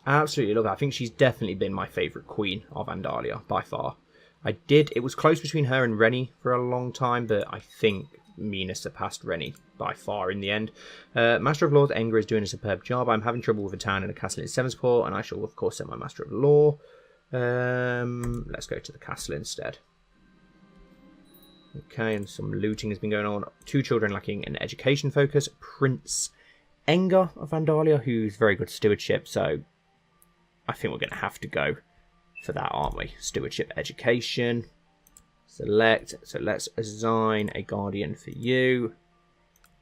Absolutely love her. I think she's definitely been my favourite queen of Andalia by far. It was close between her and Rennie for a long time, but I think Mina surpassed Rennie by far in the end. Master of Laws Enger is doing a superb job. I'm having trouble with a town and a castle in Sevensport, and I shall of course send my Master of Law. Let's go to the castle instead. Okay, and some looting has been going on. 2 children lacking an education focus. Prince Enger of Andalia, who's very good stewardship, so I think we're going to have to go for that, aren't we? Stewardship, education. Select. So let's assign a guardian for you.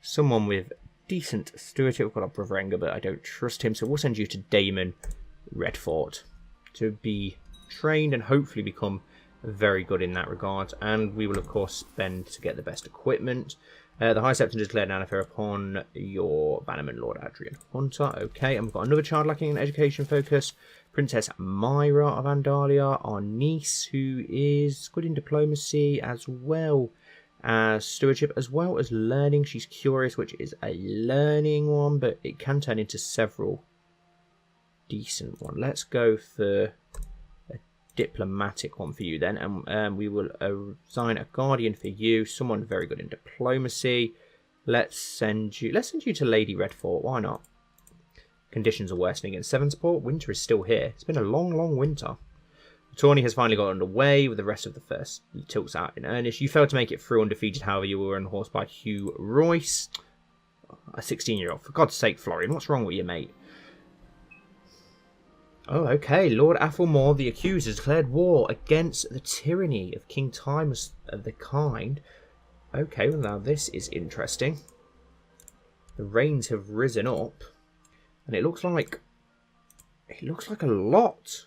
Someone with decent stewardship. We've got our brother Enger, but I don't trust him, so we'll send you to Damon Redfort to be trained and hopefully become very good in that regard. And we will of course spend to get the best equipment. The High Septon declared an affair upon your bannerman, Lord Adrian Hunter. Okay, and we've got another child lacking in education focus. Princess Myra of Andalia, our niece, who is good in diplomacy as well as stewardship, as well as learning. She's curious, which is a learning one, but it can turn into several decent ones. Let's go for a diplomatic one for you then, and we will assign a guardian for you, someone very good in diplomacy. Let's send you to Lady Redfort. Why not? Conditions are worsening in Sevensport. Winter is still here. It's been a long, long winter. The tourney has finally got underway with the rest of the first tilts out in earnest. You failed to make it through undefeated, however, you were unhorsed by Hugh Royce, a 16-year-old. For God's sake, Florian, what's wrong with you, mate? Oh, okay. Lord Athelmore, the accuser, declared war against the tyranny of King Timus of the Kind. Okay, well now this is interesting. The reigns have risen up. And it looks like a lot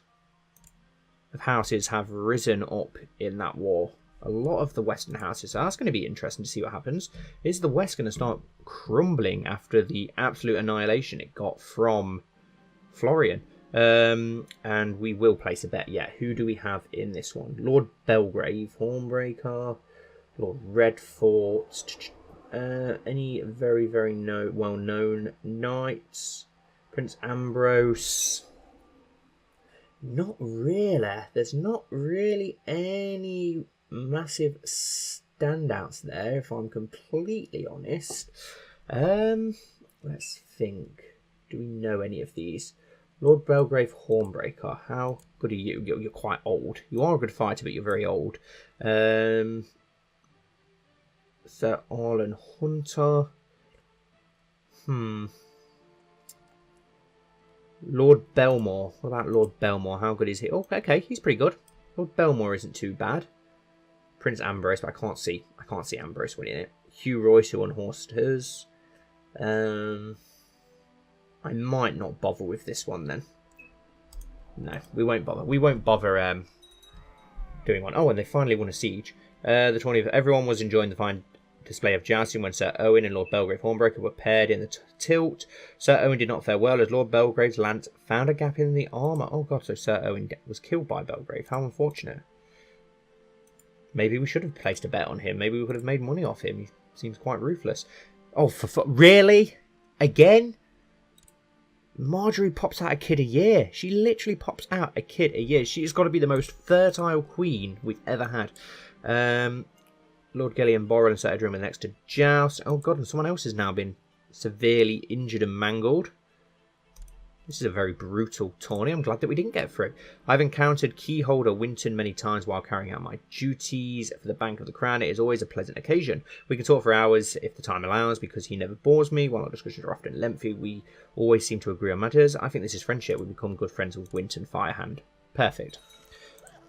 of houses have risen up in that war. A lot of the western houses. So that's going to be interesting to see what happens. Is the West going to start crumbling after the absolute annihilation it got from Florian? And we will place a bet. Yeah, who do we have in this one? Lord Belgrave, Hornbreaker, Lord Redfort. Any very, very well-known knights? Prince Ambrose. Not really. There's not really any massive standouts there, if I'm completely honest. Let's think. Do we know any of these? Lord Belgrave Hornbreaker. How good are you? You're quite old. You are a good fighter, but you're very old. Sir Arlen Hunter. Lord Belmore. What about Lord Belmore? How good is he? Oh, okay, he's pretty good. Lord Belmore isn't too bad. Prince Ambrose, but I can't see Ambrose winning it. Hugh Royce, who unhorsed hers. I might not bother with this one then. No, we won't bother. We won't bother doing one. Oh, and they finally won a siege. The tourney of everyone was enjoying the fine display of jousting when Sir Owen and Lord Belgrave Hornbreaker were paired in the tilt. Sir Owen did not fare well as Lord Belgrave's lance found a gap in the armour. Oh god, so Sir Owen was killed by Belgrave. How unfortunate. Maybe we should have placed a bet on him. Maybe we could have made money off him. He seems quite ruthless. Oh, really? Again? Marjorie pops out a kid a year. She literally pops out a kid a year. She's got to be the most fertile queen we've ever had. Lord Gillian Borrell and Sir Edrin are next to joust. Oh god, and someone else has now been severely injured and mangled. This is a very brutal tourney. I'm glad that we didn't get through. I've encountered Keyholder Winton many times while carrying out my duties for the Bank of the Crown. It is always a pleasant occasion. We can talk for hours if the time allows, because he never bores me. While our discussions are often lengthy, we always seem to agree on matters. I think this is friendship. We become good friends with Winton Firehand. Perfect.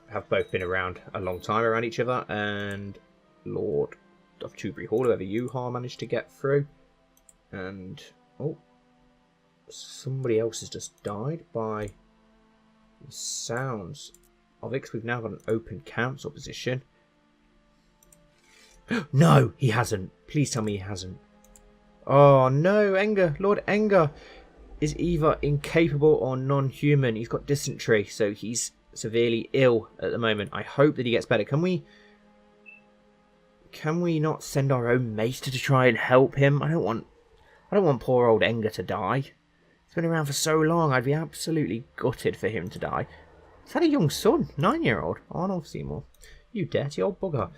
Have both been around a long time around each other, and Lord of Tubury Hall, whoever you managed to get through. And oh, somebody else has just died by the sounds of it, 'cause we've now got an open council position. No, he hasn't. Please tell me he hasn't. Oh no, Lord Enger is either incapable or non-human. He's got dysentery, so he's severely ill at the moment. I hope that he gets better. Can we not send our own maester to try and help him? I don't want poor old Enger to die. He's been around for so long. I'd be absolutely gutted for him to die. He's had a young son, 9-year-old Arnold Seymour. You dirty old bugger.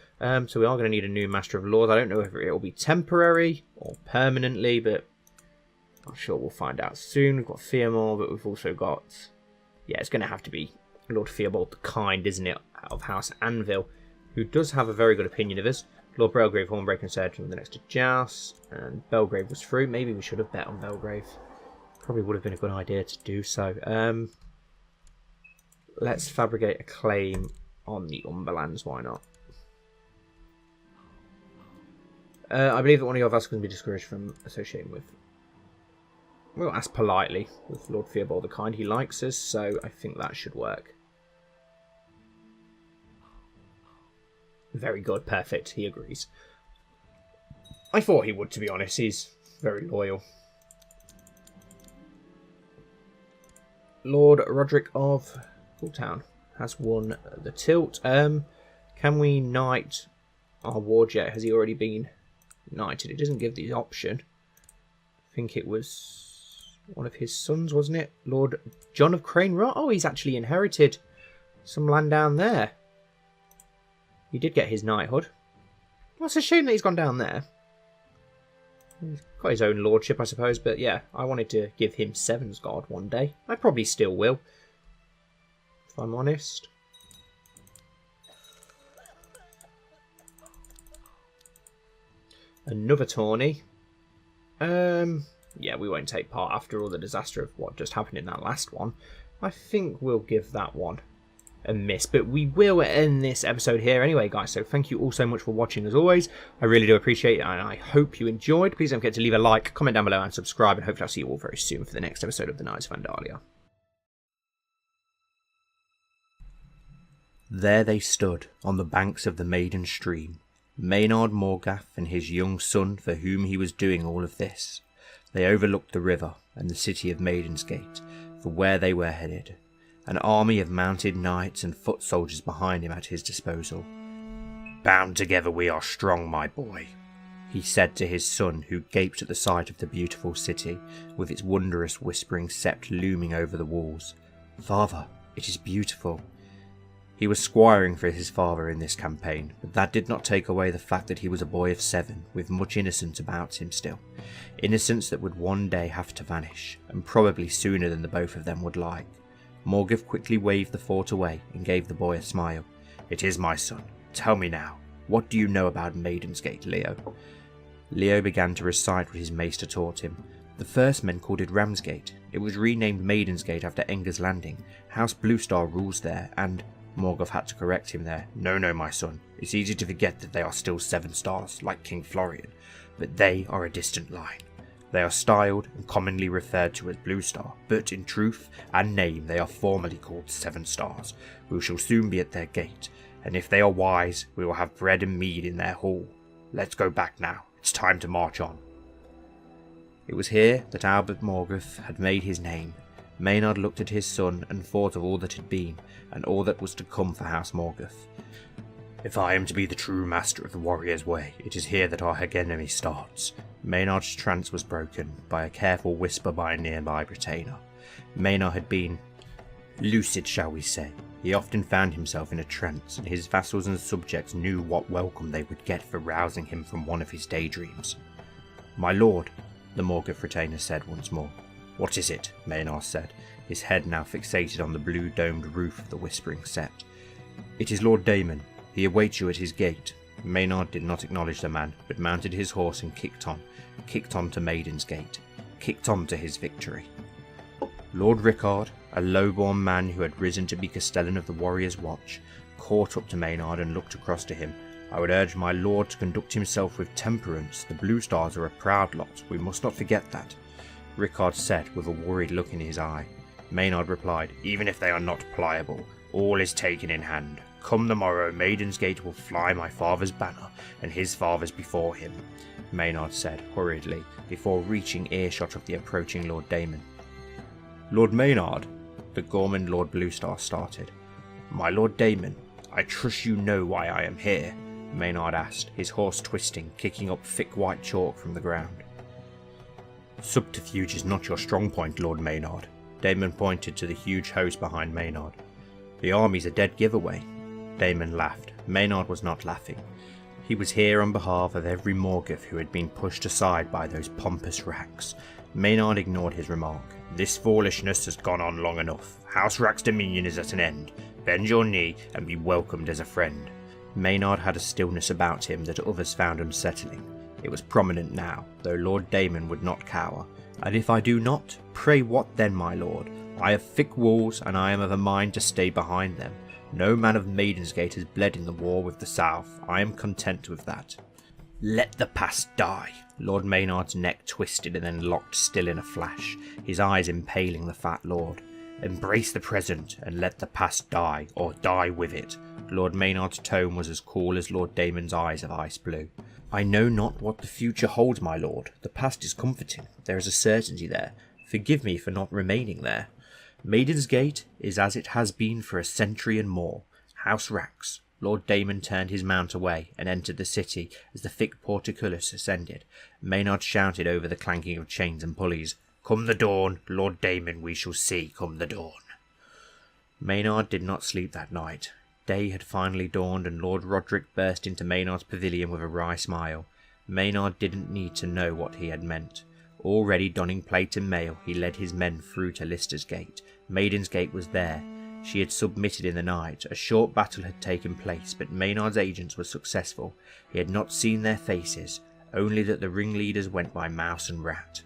So we are going to need a new Master of Laws. I don't know if it will be temporary or permanently, but I'm sure we'll find out soon. We've got Fearmore, but we've also got... Yeah, it's going to have to be Lord Fearbold the Kind, isn't it? Out of House Anvil, who does have a very good opinion of us. Lord Belgrave Hornbreaker and said from the next to joust, and Belgrave was through. Maybe we should have bet on Belgrave. Probably would have been a good idea to do so. Let's fabricate a claim on the Umberlands. Why not? I believe that one of your vassals can be discouraged from associating with... We'll ask politely with Lord Fearbold the Kind. He likes us, so I think that should work. Very good, perfect. He agrees. I thought he would, to be honest. He's very loyal. Lord Roderick of Halltown has won the tilt. Can we knight our warjet? Has he already been knighted? It doesn't give the option. I think it was one of his sons, wasn't it? Lord John of Crane Rock. Oh, he's actually inherited some land down there. He did get his knighthood. Well, it's a shame that he's gone down there. He's got his own lordship, I suppose, but yeah, I wanted to give him Sevensguard one day. I probably still will, if I'm honest. Another tourney. Yeah, we won't take part after all the disaster of what just happened in that last one. I think we'll give that one a miss, but we will end this episode here anyway, guys. So thank you all so much for watching as always. I really do appreciate it, and I hope you enjoyed. Please don't forget to leave a like, comment down below, and subscribe, and hopefully I'll see you all very soon for the next episode of the Knights of Andalia. There they stood on the banks of the Maiden stream, Maynard Morgath and his young son, for whom he was doing all of this. They overlooked the river and the city of Maiden's Gate, for where they were headed. An army of mounted knights and foot soldiers behind him at his disposal. "Bound together we are strong, my boy," he said to his son, who gaped at the sight of the beautiful city, with its wondrous whispering sept looming over the walls. "Father, it is beautiful." He was squiring for his father in this campaign, but that did not take away the fact that he was a boy of 7, with much innocence about him still. Innocence that would one day have to vanish, and probably sooner than the both of them would like. Morgath quickly waved the thought away and gave the boy a smile. "It is, my son. Tell me now, what do you know about Maiden's Gate, Leo?" Leo began to recite what his maester taught him. The first men called it Ramsgate. It was renamed Maiden's Gate after Enger's Landing. House Bluestar rules there, and... Morgath had to correct him there. No, my son. It's easy to forget that they are still 7 stars, like King Florian, but they are a distant line. They are styled and commonly referred to as Bluestar, but in truth and name they are formally called 7 stars. We shall soon be at their gate, and if they are wise, we will have bread and mead in their hall. Let's go back now. It's time to march on. It was here that Albert Morgoth had made his name. Maynard looked at his son and thought of all that had been, and all that was to come for House Morgoth. If I am to be the true master of the warrior's way, it is here that our hegemony starts. Maynard's trance was broken by a careful whisper by a nearby retainer. Maynard had been lucid, shall we say. He often found himself in a trance, and his vassals and subjects knew what welcome they would get for rousing him from one of his daydreams. "My lord," the Morgoth retainer said once more. "What is it?" Maynard said, his head now fixated on the blue-domed roof of the Whispering Sept. "It is Lord Daemon. He awaits you at his gate." Maynard did not acknowledge the man, but mounted his horse and kicked on to Maiden's gate, kicked on to his victory. Lord Rickard, a low-born man who had risen to be Castellan of the Warrior's Watch, caught up to Maynard and looked across to him. "I would urge my lord to conduct himself with temperance. The Blue Stars are a proud lot. We must not forget that," Rickard said with a worried look in his eye. Maynard replied, "Even if they are not pliable, all is taken in hand. Come the morrow, Maiden's Gate will fly my father's banner, and his father's before him," Maynard said hurriedly, before reaching earshot of the approaching Lord Daemon. "Lord Maynard," the gourmand Lord Bluestar started. "My Lord Daemon, I trust you know why I am here?" Maynard asked, his horse twisting, kicking up thick white chalk from the ground. "Subterfuge is not your strong point, Lord Maynard." Daemon pointed to the huge host behind Maynard. "The army's a dead giveaway." Daemon laughed. Maynard was not laughing. He was here on behalf of every Morgoth who had been pushed aside by those pompous racks. Maynard ignored his remark. "This foolishness has gone on long enough. House Rack's dominion is at an end. Bend your knee and be welcomed as a friend." Maynard had a stillness about him that others found unsettling. It was prominent now, though Lord Daemon would not cower. "And if I do not, pray what then, my lord? I have thick walls, and I am of a mind to stay behind them. No man of Maiden's Gate has bled in the war with the South. I am content with that." "Let the past die." Lord Maynard's neck twisted and then locked still in a flash, his eyes impaling the fat lord. "Embrace the present and let the past die, or die with it." Lord Maynard's tone was as cool as Lord Daemon's eyes of ice blue. "I know not what the future holds, my lord. The past is comforting. There is a certainty there. Forgive me for not remaining there. Maiden's Gate is as it has been for a century and more. House Rax." Lord Daemon turned his mount away and entered the city as the thick portcullis ascended. Maynard shouted over the clanking of chains and pulleys, "Come the dawn, Lord Daemon we shall see come the dawn." Maynard did not sleep that night. Day had finally dawned and Lord Roderick burst into Maynard's pavilion with a wry smile. Maynard didn't need to know what he had meant. Already donning plate and mail, he led his men through to Lister's Gate. Maiden's Gate was there. She had submitted in the night. A short battle had taken place, but Maynard's agents were successful. He had not seen their faces, only that the ringleaders went by mouse and rat.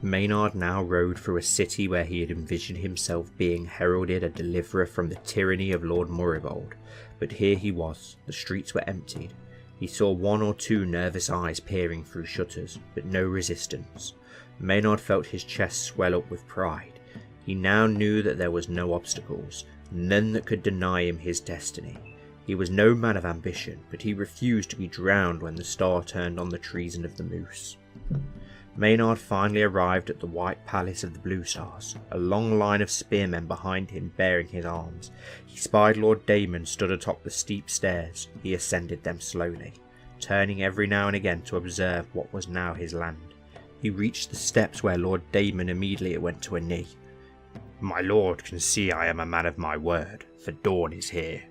Maynard now rode through a city where he had envisioned himself being heralded a deliverer from the tyranny of Lord Moribold. But here he was. The streets were emptied. He saw one or two nervous eyes peering through shutters, but no resistance. Maynard felt his chest swell up with pride. He now knew that there was no obstacles, none that could deny him his destiny. He was no man of ambition, but he refused to be drowned when the star turned on the treason of the Moose. Maynard finally arrived at the White Palace of the Blue Stars, a long line of spearmen behind him bearing his arms. He spied Lord Daemon stood atop the steep stairs. He ascended them slowly, turning every now and again to observe what was now his land. He reached the steps where Lord Daemon immediately went to a knee. "My lord can see I am a man of my word, for dawn is here."